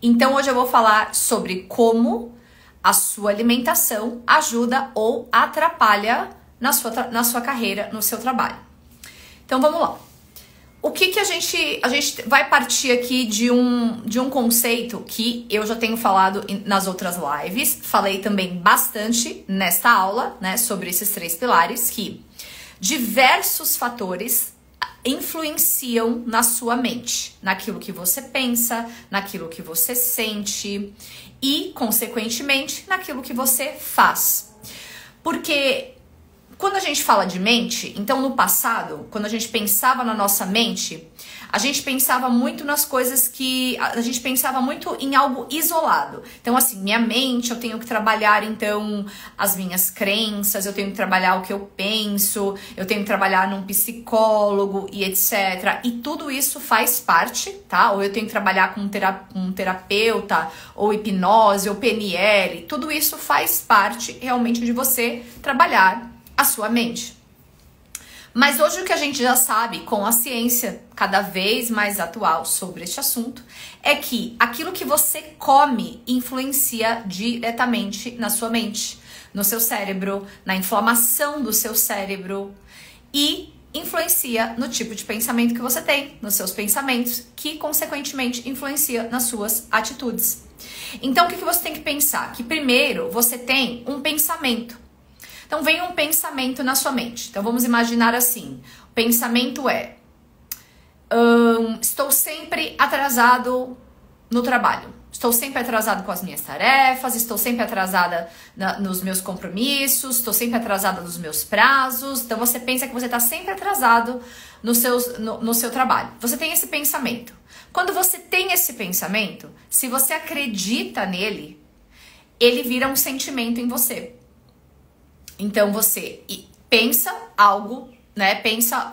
Então hoje eu vou falar sobre como a sua alimentação ajuda ou atrapalha na sua carreira, no seu trabalho. Então vamos lá. O que a gente vai partir aqui de um conceito que eu já tenho falado nas outras lives, falei também bastante nesta aula, né, sobre esses 3 pilares, que diversos fatores influenciam na sua mente, naquilo que você pensa, naquilo que você sente e, consequentemente, naquilo que você faz. Porque quando a gente fala de mente, então no passado, quando a gente pensava na nossa mente, a gente pensava muito nas coisas que... A gente pensava muito em algo isolado. Então assim, minha mente, eu tenho que trabalhar então as minhas crenças, eu tenho que trabalhar o que eu penso, eu tenho que trabalhar num psicólogo e etc. E tudo isso faz parte, tá? Ou eu tenho que trabalhar com um terapeuta, ou hipnose, ou PNL. Tudo isso faz parte realmente de você trabalhar a sua mente. Mas hoje o que a gente já sabe com a ciência cada vez mais atual sobre este assunto é que aquilo que você come influencia diretamente na sua mente, no seu cérebro, na inflamação do seu cérebro e influencia no tipo de pensamento que você tem, nos seus pensamentos, que consequentemente influencia nas suas atitudes. Então o que você tem que pensar? Que primeiro você tem um pensamento. Então vem um pensamento na sua mente. Então vamos imaginar assim, o pensamento é: estou sempre atrasado no trabalho, estou sempre atrasado com as minhas tarefas, estou sempre atrasada nos meus compromissos, estou sempre atrasada nos meus prazos. Então você pensa que você está sempre atrasado no seu trabalho. Você tem esse pensamento. Quando você tem esse pensamento, se você acredita nele, ele vira um sentimento em você. Então você pensa algo, né? Pensa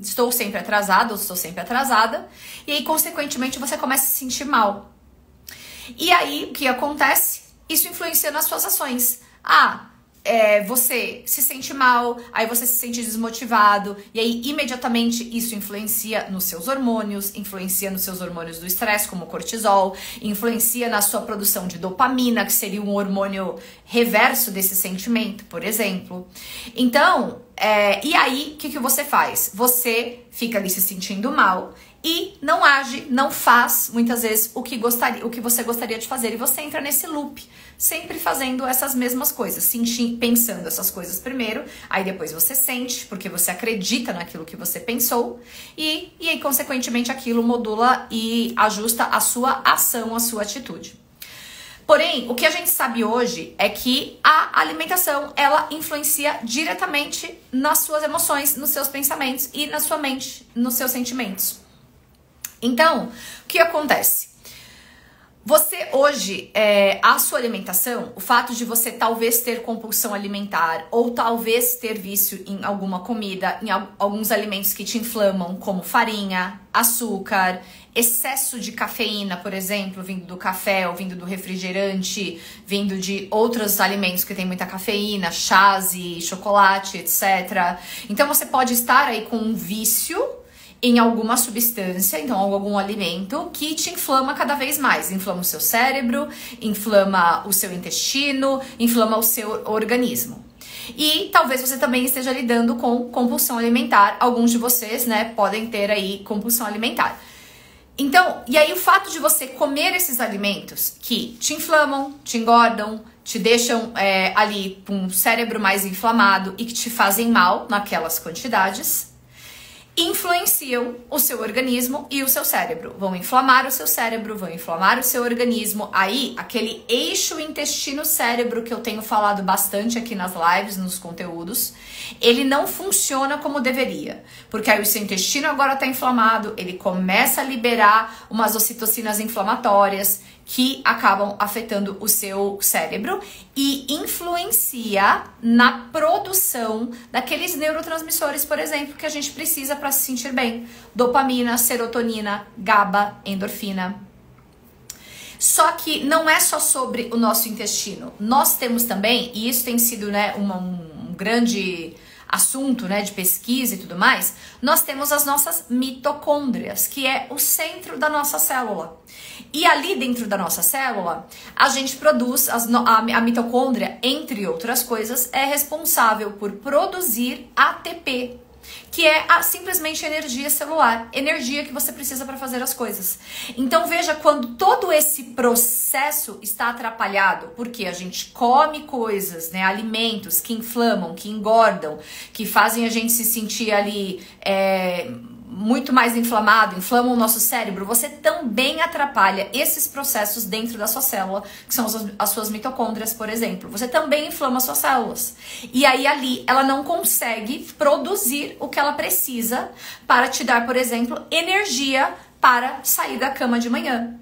estou sempre atrasado, ou estou sempre atrasada, e aí consequentemente você começa a se sentir mal. E aí o que acontece? Isso influencia nas suas ações. Você se sente mal, aí você se sente desmotivado, e aí imediatamente isso influencia nos seus hormônios, influencia nos seus hormônios do estresse, como o cortisol, influencia na sua produção de dopamina, que seria um hormônio reverso desse sentimento, por exemplo. Então, e aí o que você faz? Você fica ali se sentindo mal e não age, não faz muitas vezes o que você gostaria de fazer, e você entra nesse loop, sempre fazendo essas mesmas coisas, pensando essas coisas primeiro, aí depois você sente, porque você acredita naquilo que você pensou, e aí consequentemente aquilo modula e ajusta a sua ação, a sua atitude. Porém, o que a gente sabe hoje é que a alimentação, ela influencia diretamente nas suas emoções, nos seus pensamentos e na sua mente, nos seus sentimentos. Então, o que acontece? Você hoje, a sua alimentação, o fato de você talvez ter compulsão alimentar ou talvez ter vício em alguma comida, em alguns alimentos que te inflamam, como farinha, açúcar, excesso de cafeína, por exemplo, vindo do café ou vindo do refrigerante, vindo de outros alimentos que tem muita cafeína, chás e chocolate, etc. Então você pode estar aí com um vício em alguma substância, então algum alimento que te inflama cada vez mais. Inflama o seu cérebro, inflama o seu intestino, inflama o seu organismo. E talvez você também esteja lidando com compulsão alimentar. Alguns de vocês, né, podem ter aí compulsão alimentar. Então, e aí o fato de você comer esses alimentos que te inflamam, te engordam, te deixam ali com um cérebro mais inflamado e que te fazem mal naquelas quantidades, influenciam o seu organismo e o seu cérebro. Vão inflamar o seu cérebro, vão inflamar o seu organismo. Aí, aquele eixo intestino-cérebro que eu tenho falado bastante aqui nas lives, nos conteúdos, ele não funciona como deveria. Porque aí o seu intestino agora está inflamado, ele começa a liberar umas ocitocinas inflamatórias que acabam afetando o seu cérebro e influencia na produção daqueles neurotransmissores, por exemplo, que a gente precisa para se sentir bem. Dopamina, serotonina, GABA, endorfina. Só que não é só sobre o nosso intestino. Nós temos também, e isso tem sido, né, um grande assunto, né, de pesquisa e tudo mais, nós temos as nossas mitocôndrias, que é o centro da nossa célula. E ali dentro da nossa célula, a gente produz, a mitocôndria, entre outras coisas, é responsável por produzir ATP, que é simplesmente energia celular, energia que você precisa para fazer as coisas. Então veja, quando todo esse processo está atrapalhado, porque a gente come coisas, né, alimentos que inflamam, que engordam, que fazem a gente se sentir ali muito mais inflamado, inflamam o nosso cérebro, você também atrapalha esses processos dentro da sua célula, que são as suas mitocôndrias, por exemplo. Você também inflama as suas células. E aí ali ela não consegue produzir o que ela precisa para te dar, por exemplo, energia para sair da cama de manhã.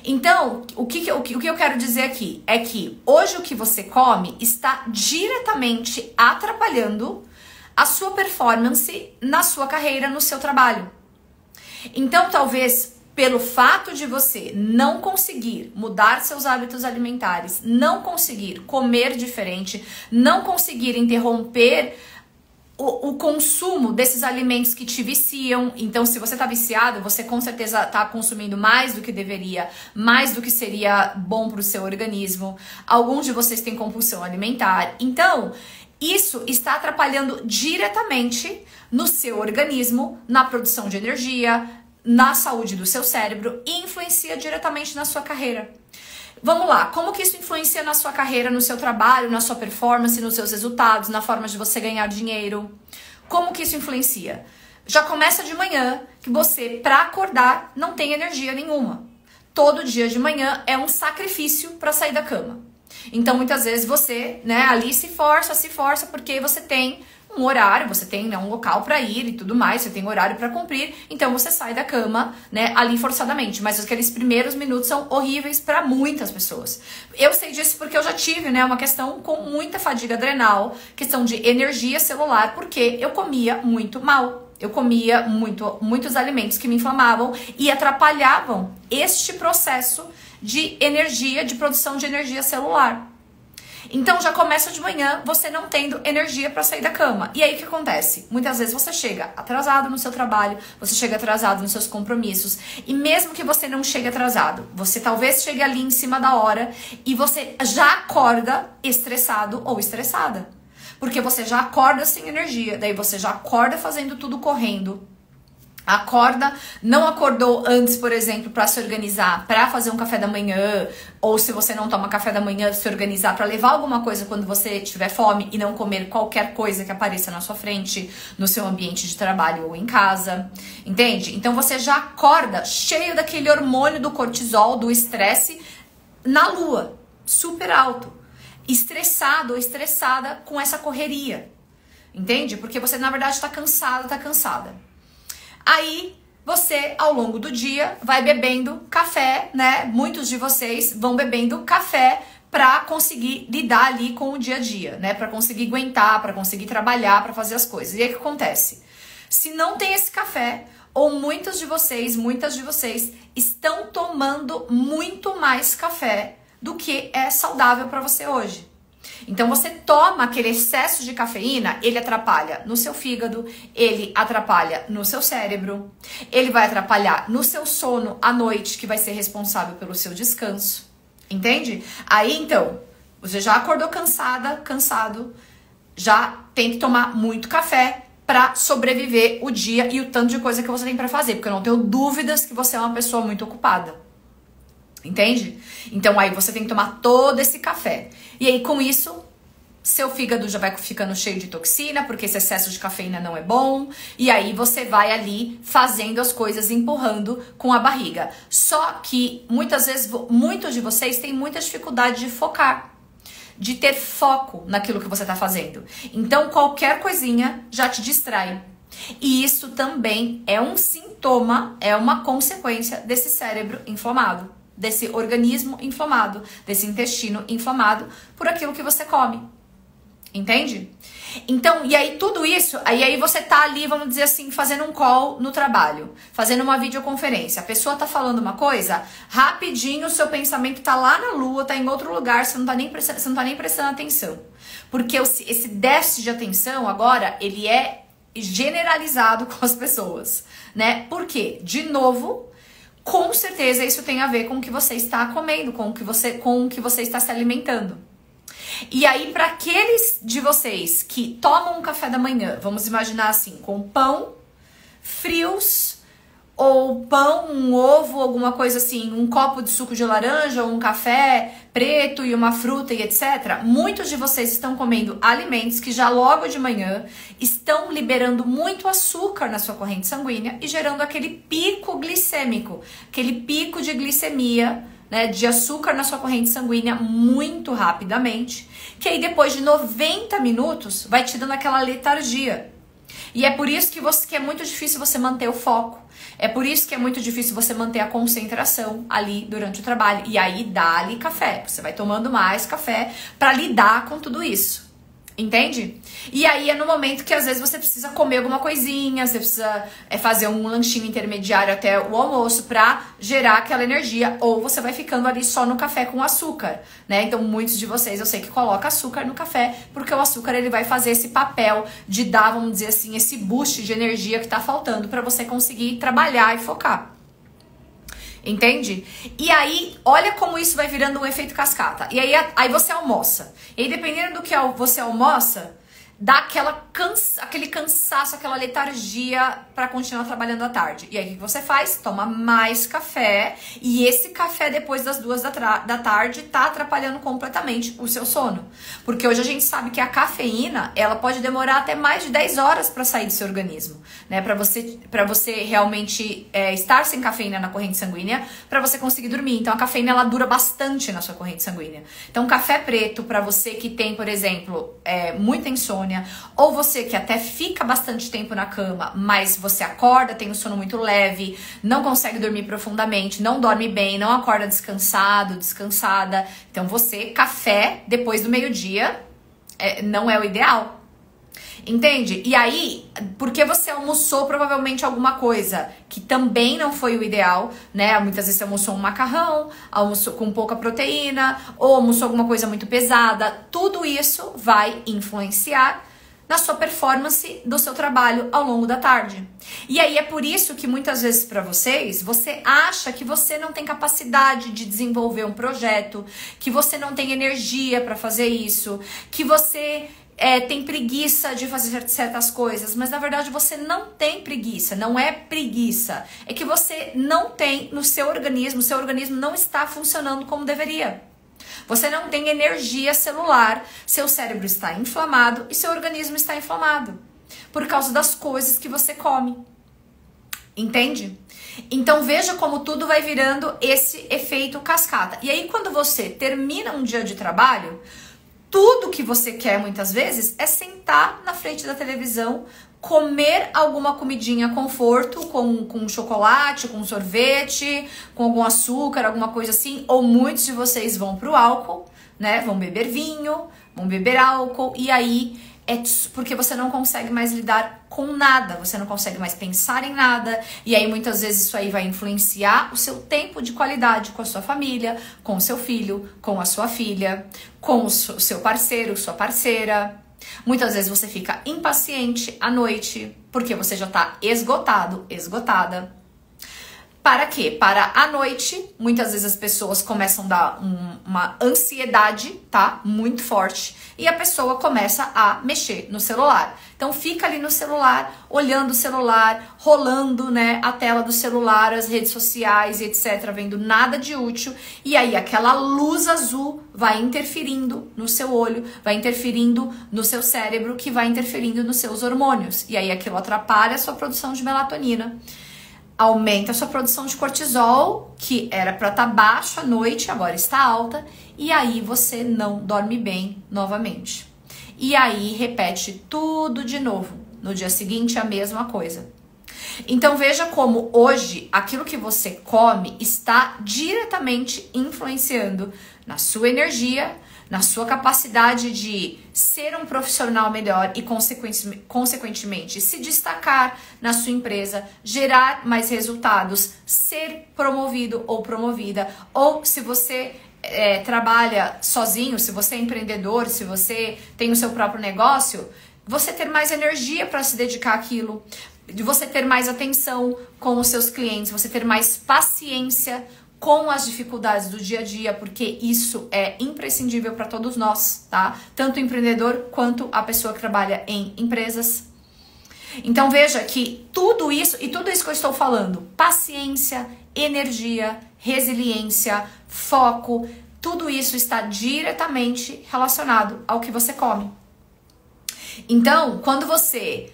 Então, o que eu quero dizer aqui é que hoje o que você come está diretamente atrapalhando a sua performance na sua carreira, no seu trabalho. Então, talvez pelo fato de você não conseguir mudar seus hábitos alimentares, não conseguir comer diferente, não conseguir interromper o consumo desses alimentos que te viciam. Então, se você tá viciado, você com certeza tá consumindo mais do que deveria, mais do que seria bom pro seu organismo. Alguns de vocês têm compulsão alimentar. Então, isso está atrapalhando diretamente no seu organismo, na produção de energia, na saúde do seu cérebro e influencia diretamente na sua carreira. Vamos lá, como que isso influencia na sua carreira, no seu trabalho, na sua performance, nos seus resultados, na forma de você ganhar dinheiro? Como que isso influencia? Já começa de manhã que você, para acordar, não tem energia nenhuma. Todo dia de manhã é um sacrifício para sair da cama. Então, muitas vezes você, né, ali se força, porque você tem um horário, você tem, né, um local para ir e tudo mais, você tem horário para cumprir, então você sai da cama, né, ali forçadamente. Mas aqueles primeiros minutos são horríveis para muitas pessoas. Eu sei disso porque eu já tive, né, uma questão com muita fadiga adrenal, questão de energia celular, porque eu comia muito mal. Eu comia muitos alimentos que me inflamavam e atrapalhavam este processo de energia, de produção de energia celular. Então já começa de manhã você não tendo energia para sair da cama. E aí o que acontece? Muitas vezes você chega atrasado no seu trabalho, você chega atrasado nos seus compromissos. E mesmo que você não chegue atrasado, você talvez chegue ali em cima da hora e você já acorda estressado ou estressada. Porque você já acorda sem energia, daí você já acorda fazendo tudo correndo. Acorda, não acordou antes, por exemplo, para se organizar, para fazer um café da manhã, ou se você não toma café da manhã, se organizar para levar alguma coisa quando você tiver fome e não comer qualquer coisa que apareça na sua frente, no seu ambiente de trabalho ou em casa, entende? Então você já acorda cheio daquele hormônio do cortisol, do estresse, na lua, super alto, estressado ou estressada com essa correria, entende? Porque você na verdade está cansado, está cansada. Aí, você, ao longo do dia, vai bebendo café, né? Muitos de vocês vão bebendo café para conseguir lidar ali com o dia a dia, né? Para conseguir aguentar, para conseguir trabalhar, para fazer as coisas. E aí o que acontece? Se não tem esse café, ou muitas de vocês estão tomando muito mais café do que é saudável para você hoje. Então você toma aquele excesso de cafeína, ele atrapalha no seu fígado, ele atrapalha no seu cérebro, ele vai atrapalhar no seu sono à noite, que vai ser responsável pelo seu descanso, entende? Aí então, você já acordou cansado, já tem que tomar muito café para sobreviver o dia e o tanto de coisa que você tem para fazer, porque eu não tenho dúvidas que você é uma pessoa muito ocupada. Entende? Então aí você tem que tomar todo esse café. E aí com isso, seu fígado já vai ficando cheio de toxina, porque esse excesso de cafeína não é bom. E aí você vai ali fazendo as coisas, empurrando com a barriga. Só que muitas vezes, muitos de vocês têm muita dificuldade de focar, de ter foco naquilo que você está fazendo. Então qualquer coisinha já te distrai. E isso também é um sintoma, é uma consequência desse cérebro inflamado, desse organismo inflamado, desse intestino inflamado por aquilo que você come. Entende? Então, e aí tudo isso, aí você tá ali, vamos dizer assim, fazendo um call no trabalho, fazendo uma videoconferência. A pessoa tá falando uma coisa, rapidinho o seu pensamento tá lá na lua, tá em outro lugar, você não tá nem prestando atenção. Porque esse déficit de atenção agora, ele é generalizado com as pessoas, né? Por quê? De novo, com certeza isso tem a ver com o que você está comendo, com o que você está se alimentando. E aí, para aqueles de vocês que tomam um café da manhã, vamos imaginar assim, com pão, frios, ou pão, um ovo, alguma coisa assim, um copo de suco de laranja, ou um café preto e uma fruta e etc. Muitos de vocês estão comendo alimentos que já logo de manhã estão liberando muito açúcar na sua corrente sanguínea e gerando aquele pico glicêmico, aquele pico de glicemia, né, de açúcar na sua corrente sanguínea muito rapidamente, que aí depois de 90 minutos vai te dando aquela letargia. E é por isso que é muito difícil você manter o foco. É por isso que é muito difícil você manter a concentração ali durante o trabalho. E aí dá-lhe café. Você vai tomando mais café para lidar com tudo isso. Entende? E aí é no momento que às vezes você precisa comer alguma coisinha, você precisa fazer um lanchinho intermediário até o almoço pra gerar aquela energia, ou você vai ficando ali só no café com açúcar, né? Então muitos de vocês eu sei que colocam açúcar no café, porque o açúcar ele vai fazer esse papel de dar, vamos dizer assim, esse boost de energia que tá faltando pra você conseguir trabalhar e focar. Entende? E aí, olha como isso vai virando um efeito cascata. E aí você almoça. E aí, dependendo do que você almoça, dá aquele cansaço, aquela letargia para continuar trabalhando à tarde. E aí, o que você faz? Toma mais café. E esse café, depois das 2 da tarde, tá atrapalhando completamente o seu sono. Porque hoje a gente sabe que a cafeína, ela pode demorar até mais de 10 horas para sair do seu organismo, né? Para você realmente estar sem cafeína na corrente sanguínea, para você conseguir dormir. Então, a cafeína, ela dura bastante na sua corrente sanguínea. Então, café preto, para você que tem, por exemplo, muita insônia, ou você que até fica bastante tempo na cama, mas você acorda, tem um sono muito leve, não consegue dormir profundamente, não dorme bem, não acorda descansado, descansada. Então café depois do meio-dia não é o ideal. Entende? E aí, porque você almoçou provavelmente alguma coisa que também não foi o ideal, né? Muitas vezes você almoçou um macarrão, almoçou com pouca proteína, ou almoçou alguma coisa muito pesada. Tudo isso vai influenciar na sua performance do seu trabalho ao longo da tarde. E aí é por isso que muitas vezes para vocês, você acha que você não tem capacidade de desenvolver um projeto, que você não tem energia para fazer isso, que você tem preguiça de fazer certas coisas, mas na verdade você não tem preguiça, não é preguiça, é que você não tem no seu organismo, não está funcionando como deveria. Você não tem energia celular, seu cérebro está inflamado e seu organismo está inflamado por causa das coisas que você come. Entende? Então veja como tudo vai virando esse efeito cascata. E aí quando você termina um dia de trabalho, tudo que você quer muitas vezes é sentar na frente da televisão, comer alguma comidinha conforto, com chocolate, com sorvete, com algum açúcar, alguma coisa assim. Ou muitos de vocês vão pro álcool, né? Vão beber vinho, vão beber álcool. E aí porque você não consegue mais lidar com nada, você não consegue mais pensar em nada, e aí muitas vezes isso aí vai influenciar o seu tempo de qualidade com a sua família, com o seu filho, com a sua filha, com o seu parceiro, sua parceira. Muitas vezes você fica impaciente à noite, porque você já tá esgotado, esgotada. Para quê? Para à noite, muitas vezes as pessoas começam a dar uma ansiedade, tá? Muito forte. E a pessoa começa a mexer no celular. Então fica ali no celular, olhando o celular, rolando, né, a tela do celular, as redes sociais e etc, vendo nada de útil. E aí aquela luz azul vai interferindo no seu olho, vai interferindo no seu cérebro, que vai interferindo nos seus hormônios. E aí aquilo atrapalha a sua produção de melatonina. Aumenta a sua produção de cortisol, que era para estar baixa à noite, agora está alta, e aí você não dorme bem novamente. E aí repete tudo de novo. No dia seguinte a mesma coisa. Então veja como hoje aquilo que você come está diretamente influenciando na sua energia, na sua capacidade de ser um profissional melhor e, consequentemente, se destacar na sua empresa, gerar mais resultados, ser promovido ou promovida, ou se você trabalha sozinho, se você é empreendedor, se você tem o seu próprio negócio, você ter mais energia para se dedicar àquilo, de você ter mais atenção com os seus clientes, você ter mais paciência com as dificuldades do dia a dia, porque isso é imprescindível para todos nós, tá? Tanto o empreendedor quanto a pessoa que trabalha em empresas. Então veja que tudo isso que eu estou falando, paciência, energia, resiliência, foco, tudo isso está diretamente relacionado ao que você come. Então, quando você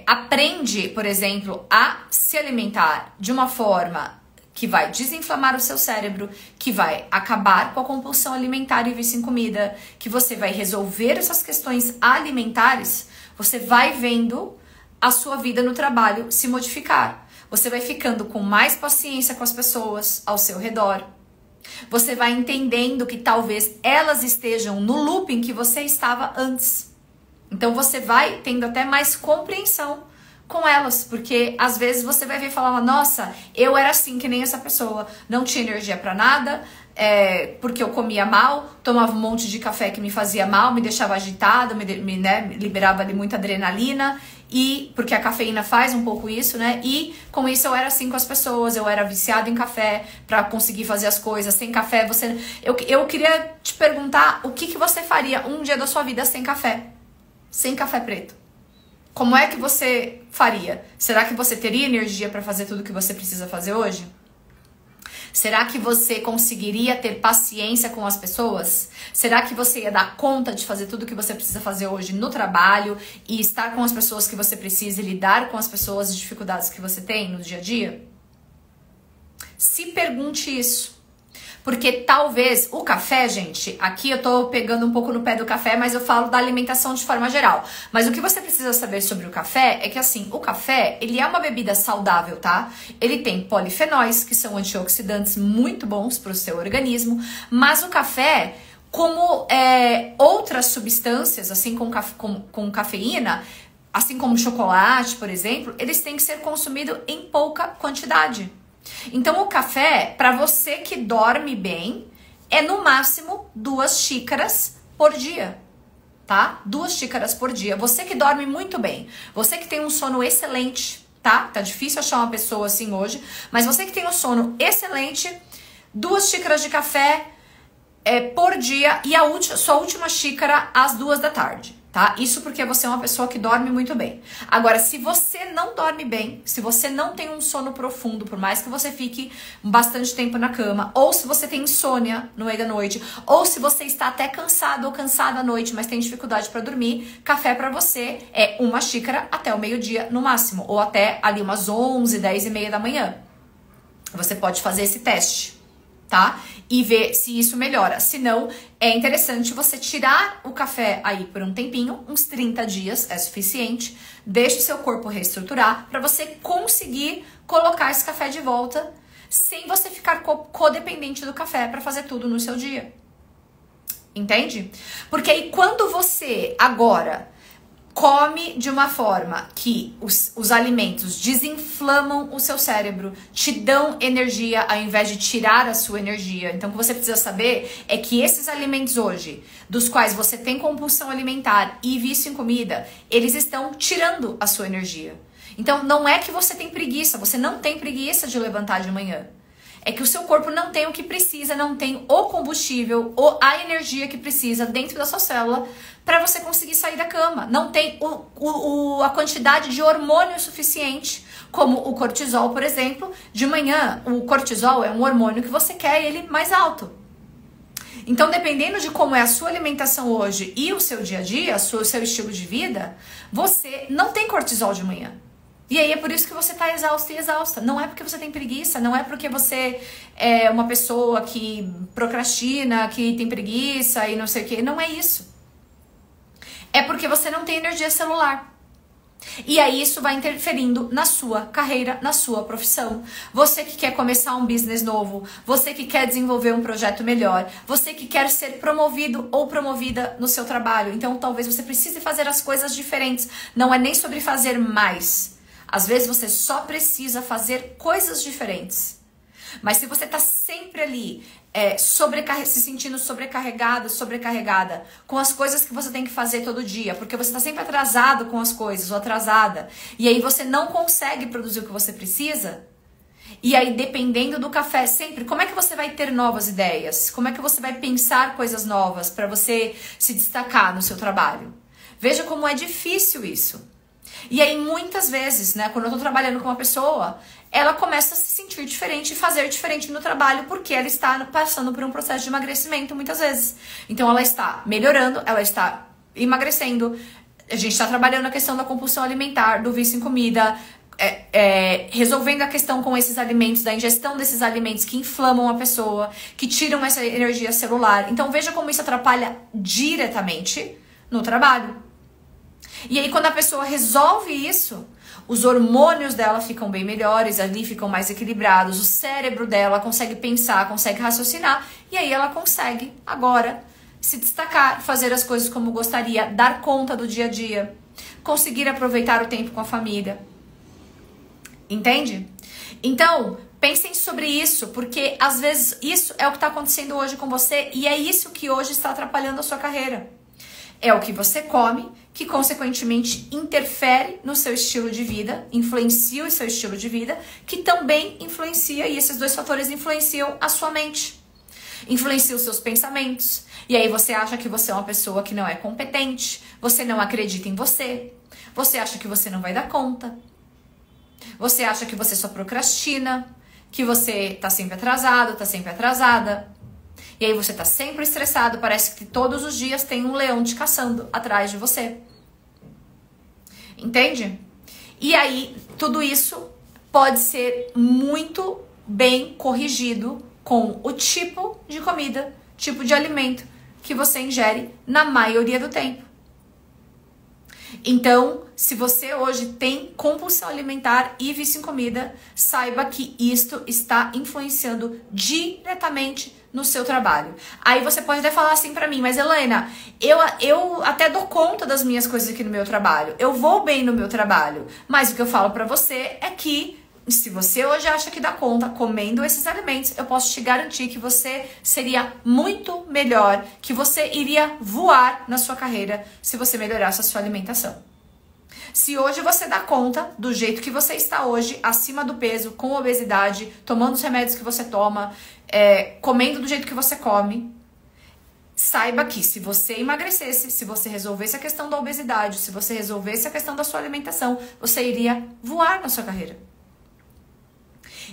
aprende, por exemplo, a se alimentar de uma forma que vai desinflamar o seu cérebro, que vai acabar com a compulsão alimentar e vício em comida, que você vai resolver essas questões alimentares, você vai vendo a sua vida no trabalho se modificar. Você vai ficando com mais paciência com as pessoas ao seu redor. Você vai entendendo que talvez elas estejam no looping que você estava antes. Então você vai tendo até mais compreensão com elas, porque às vezes você vai ver e falar, nossa, eu era assim que nem essa pessoa, não tinha energia pra nada, porque eu comia mal, tomava um monte de café que me fazia mal, me deixava agitada, me liberava ali muita adrenalina, e porque a cafeína faz um pouco isso, né? E com isso eu era assim com as pessoas, eu era viciada em café pra conseguir fazer as coisas. Sem café, eu queria te perguntar o que você faria um dia da sua vida sem café? Sem café preto. Como é que você faria? Será que você teria energia para fazer tudo que você precisa fazer hoje? Será que você conseguiria ter paciência com as pessoas? Será que você ia dar conta de fazer tudo que você precisa fazer hoje no trabalho e estar com as pessoas que você precisa e lidar com as pessoas e dificuldades que você tem no dia a dia? Se pergunte isso. Porque talvez o café, gente, aqui eu tô pegando um pouco no pé do café, mas eu falo da alimentação de forma geral. Mas o que você precisa saber sobre o café é que, assim, o café, ele é uma bebida saudável, tá? Ele tem polifenóis, que são antioxidantes muito bons pro seu organismo, mas o café, como outras substâncias, assim, com cafeína, assim como chocolate, por exemplo, eles têm que ser consumidos em pouca quantidade. Então o café, para você que dorme bem, é no máximo 2 xícaras por dia, tá? 2 xícaras por dia. Você que dorme muito bem, você que tem um sono excelente, tá? Tá difícil achar uma pessoa assim hoje, mas você que tem um sono excelente, 2 xícaras de café por dia e sua última xícara às 2 da tarde. Tá? Isso porque você é uma pessoa que dorme muito bem. Agora, se você não dorme bem, se você não tem um sono profundo, por mais que você fique bastante tempo na cama, ou se você tem insônia no meio da noite, ou se você está até cansado ou cansada à noite, mas tem dificuldade para dormir, café para você é 1 xícara até o meio-dia no máximo, ou até ali umas 11, 10 e meia da manhã. Você pode fazer esse teste, tá? E ver se isso melhora. Se não, é interessante você tirar o café aí por um tempinho, uns 30 dias é suficiente. Deixe o seu corpo reestruturar para você conseguir colocar esse café de volta sem você ficar codependente do café para fazer tudo no seu dia. Entende? Porque aí quando você agora come de uma forma que os alimentos desinflamam o seu cérebro, te dão energia ao invés de tirar a sua energia. Então, o que você precisa saber é que esses alimentos hoje, dos quais você tem compulsão alimentar e vício em comida, eles estão tirando a sua energia. Então, não é que você tem preguiça, você não tem preguiça de levantar de manhã. É que o seu corpo não tem o que precisa, não tem o combustível ou a energia que precisa dentro da sua célula para você conseguir sair da cama. Não tem a quantidade de hormônio suficiente, como o cortisol, por exemplo. De manhã, o cortisol é um hormônio que você quer ele mais alto. Então, dependendo de como é a sua alimentação hoje e o seu dia a dia, o seu estilo de vida, você não tem cortisol de manhã. E aí é por isso que você tá exausta e exausta. Não é porque você tem preguiça, não é porque você é uma pessoa que procrastina, que tem preguiça e não sei o que. Não é isso. É porque você não tem energia celular. E aí isso vai interferindo na sua carreira, na sua profissão. Você que quer começar um business novo, você que quer desenvolver um projeto melhor, você que quer ser promovido ou promovida no seu trabalho. Então talvez você precise fazer as coisas diferentes. Não é nem sobre fazer mais. Às vezes você só precisa fazer coisas diferentes. Mas se você está sempre ali se sentindo sobrecarregada com as coisas que você tem que fazer todo dia, porque você está sempre atrasado com as coisas ou atrasada, e aí você não consegue produzir o que você precisa, e aí dependendo do café sempre, como é que você vai ter novas ideias? Como é que você vai pensar coisas novas para você se destacar no seu trabalho? Veja como é difícil isso. E aí muitas vezes, né, quando eu tô trabalhando com uma pessoa, ela começa a se sentir diferente e fazer diferente no trabalho porque ela está passando por um processo de emagrecimento muitas vezes. Então ela está melhorando, ela está emagrecendo, a gente está trabalhando a questão da compulsão alimentar, do vício em comida, resolvendo a questão com esses alimentos, da ingestão desses alimentos que inflamam a pessoa, que tiram essa energia celular. Então veja como isso atrapalha diretamente no trabalho. E aí quando a pessoa resolve isso, os hormônios dela ficam bem melhores, ali ficam mais equilibrados, o cérebro dela consegue pensar, consegue raciocinar, e aí ela consegue agora se destacar, fazer as coisas como gostaria, dar conta do dia a dia, conseguir aproveitar o tempo com a família. Entende? Então, pensem sobre isso, porque às vezes isso é o que está acontecendo hoje com você e é isso que hoje está atrapalhando a sua carreira. É o que você come, que consequentemente interfere no seu estilo de vida, influencia o seu estilo de vida, que também influencia, e esses dois fatores influenciam a sua mente. Influencia os seus pensamentos, e aí você acha que você é uma pessoa que não é competente, você não acredita em você, você acha que você não vai dar conta, você acha que você só procrastina, que você tá sempre atrasado, tá sempre atrasada. E aí você tá sempre estressado, parece que todos os dias tem um leão te caçando atrás de você. Entende? E aí tudo isso pode ser muito bem corrigido com o tipo de comida, tipo de alimento que você ingere na maioria do tempo. Então, se você hoje tem compulsão alimentar e vício em comida, saiba que isto está influenciando diretamente no seu trabalho. Aí você pode até falar assim pra mim, mas Helena, eu até dou conta das minhas coisas aqui no meu trabalho, eu vou bem no meu trabalho, mas o que eu falo pra você é que se você hoje acha que dá conta comendo esses alimentos, eu posso te garantir que você seria muito melhor, que você iria voar na sua carreira se você melhorasse a sua alimentação. Se hoje você dá conta do jeito que você está hoje, acima do peso, com obesidade, tomando os remédios que você toma, comendo do jeito que você come, saiba que se você emagrecesse, se você resolvesse a questão da obesidade, se você resolvesse a questão da sua alimentação, você iria voar na sua carreira.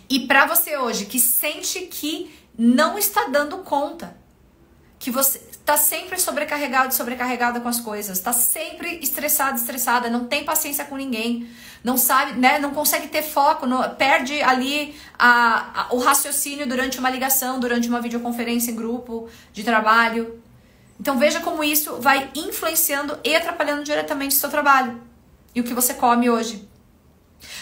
E pra você hoje que sente que não está dando conta, que você tá sempre sobrecarregada com as coisas, tá sempre estressada, não tem paciência com ninguém, não sabe, né, não consegue ter foco, perde ali o raciocínio durante uma ligação, durante uma videoconferência em grupo de trabalho. Então veja como isso vai influenciando e atrapalhando diretamente o seu trabalho e o que você come hoje.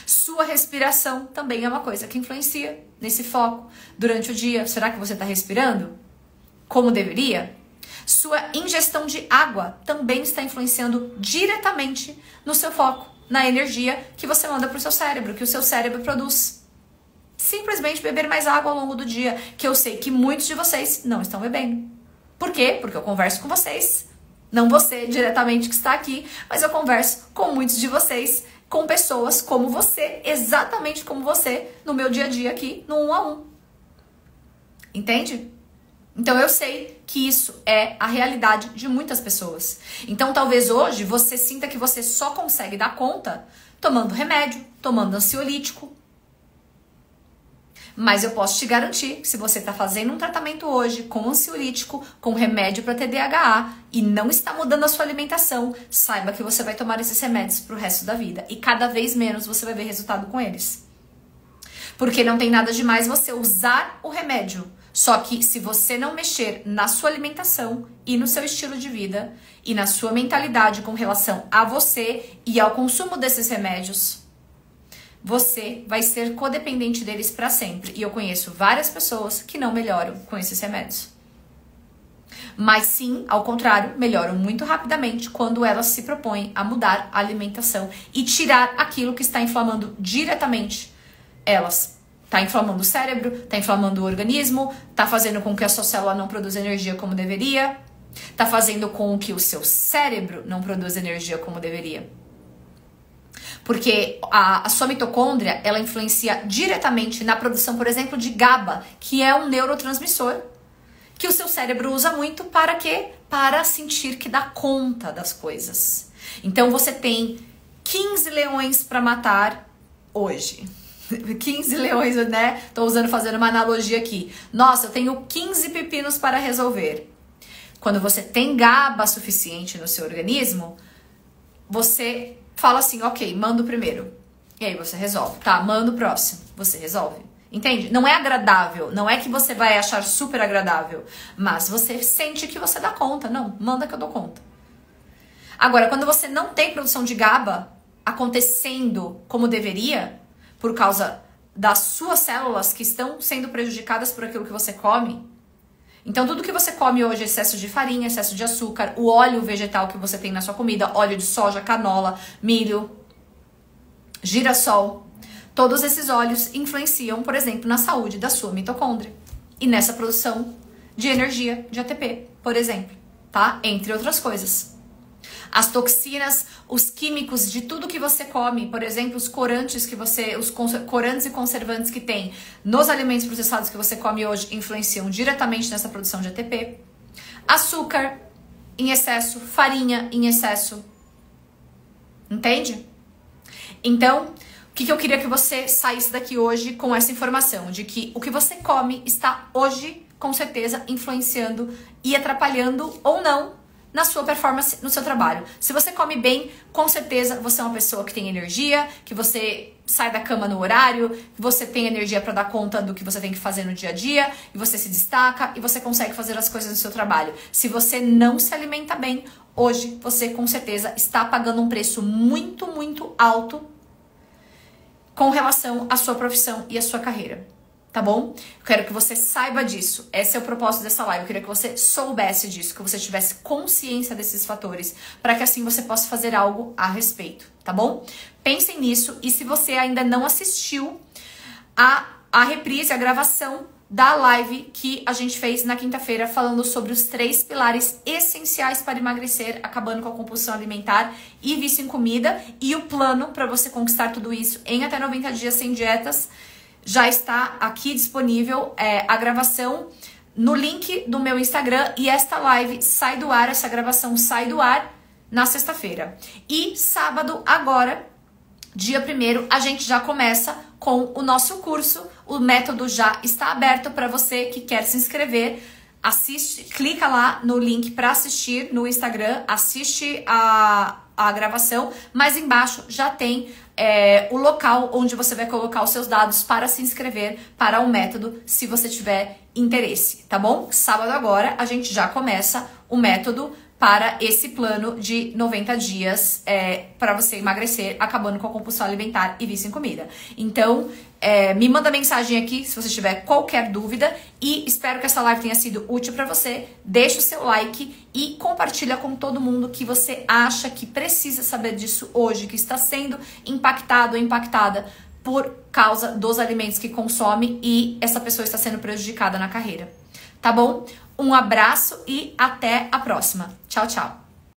Sua respiração também é uma coisa que influencia nesse foco durante o dia. Será que você está respirando como deveria? Sua ingestão de água também está influenciando diretamente no seu foco, na energia que você manda para o seu cérebro, que o seu cérebro produz. Simplesmente beber mais água ao longo do dia, que eu sei que muitos de vocês não estão bebendo. Por quê? Porque eu converso com vocês, não você diretamente que está aqui, mas eu converso com muitos de vocês, com pessoas como você, exatamente como você, no meu dia a dia aqui, no 1 a 1. Entende? Então eu sei que isso é a realidade de muitas pessoas. Então talvez hoje você sinta que você só consegue dar conta tomando remédio, tomando ansiolítico. Mas eu posso te garantir que se você está fazendo um tratamento hoje com ansiolítico, com remédio para TDAH e não está mudando a sua alimentação, saiba que você vai tomar esses remédios para o resto da vida. E cada vez menos você vai ver resultado com eles. Porque não tem nada demais você usar o remédio. Só que se você não mexer na sua alimentação e no seu estilo de vida e na sua mentalidade com relação a você e ao consumo desses remédios, você vai ser codependente deles para sempre. E eu conheço várias pessoas que não melhoram com esses remédios. Mas sim, ao contrário, melhoram muito rapidamente quando elas se propõem a mudar a alimentação e tirar aquilo que está inflamando diretamente elas. Tá inflamando o cérebro, tá inflamando o organismo, tá fazendo com que a sua célula não produza energia como deveria, tá fazendo com que o seu cérebro não produza energia como deveria. Porque a sua mitocôndria, ela influencia diretamente na produção, por exemplo, de GABA, que é um neurotransmissor, que o seu cérebro usa muito para quê? Para sentir que dá conta das coisas. Então você tem 15 leões para matar hoje. 15 leões, né? Tô fazendo uma analogia aqui. Nossa, eu tenho 15 pepinos para resolver. Quando você tem GABA suficiente no seu organismo, você fala assim, ok, manda o primeiro. E aí você resolve. Tá, manda o próximo. Você resolve. Entende? Não é agradável. Não é que você vai achar super agradável. Mas você sente que você dá conta. Não, manda que eu dou conta. Agora, quando você não tem produção de GABA acontecendo como deveria, por causa das suas células que estão sendo prejudicadas por aquilo que você come. Então, tudo que você come hoje, excesso de farinha, excesso de açúcar, o óleo vegetal que você tem na sua comida, óleo de soja, canola, milho, girassol, todos esses óleos influenciam, por exemplo, na saúde da sua mitocôndria e nessa produção de energia de ATP, por exemplo, tá? Entre outras coisas. As toxinas, os químicos de tudo que você come, por exemplo, os corantes corantes e conservantes que tem nos alimentos processados que você come hoje influenciam diretamente nessa produção de ATP. Açúcar em excesso, farinha em excesso. Entende? Então, o que eu queria que você saísse daqui hoje com essa informação de que o que você come está hoje, com certeza, influenciando e atrapalhando ou não na sua performance, no seu trabalho. Se você come bem, com certeza você é uma pessoa que tem energia, que você sai da cama no horário, que você tem energia para dar conta do que você tem que fazer no dia a dia, e você se destaca e você consegue fazer as coisas no seu trabalho. Se você não se alimenta bem, hoje você com certeza está pagando um preço muito, muito alto com relação à sua profissão e à sua carreira. Tá bom? Eu quero que você saiba disso. Esse é o propósito dessa live. Eu queria que você soubesse disso, que você tivesse consciência desses fatores, para que assim você possa fazer algo a respeito, tá bom? Pensem nisso, e se você ainda não assistiu a reprise, a gravação da live que a gente fez na quinta-feira, falando sobre os 3 pilares essenciais para emagrecer, acabando com a compulsão alimentar e vício em comida, e o plano para você conquistar tudo isso em até 90 dias sem dietas, já está aqui disponível a gravação no link do meu Instagram, e esta live sai do ar, essa gravação sai do ar na sexta-feira. E sábado, agora, dia 1º, a gente já começa com o nosso curso. O método já está aberto para você que quer se inscrever. Assiste, clica lá no link para assistir no Instagram, assiste a gravação, mas embaixo já tem o local onde você vai colocar os seus dados para se inscrever para o método, se você tiver interesse, tá bom? Sábado agora a gente já começa o método para esse plano de 90 dias para você emagrecer, acabando com a compulsão alimentar e vício em comida. Então, me manda mensagem aqui se você tiver qualquer dúvida, e espero que essa live tenha sido útil para você. Deixa o seu like e compartilha com todo mundo que você acha que precisa saber disso hoje, que está sendo impactado ou impactada por causa dos alimentos que consome e essa pessoa está sendo prejudicada na carreira. Tá bom? Um abraço e até a próxima. Tchau, tchau.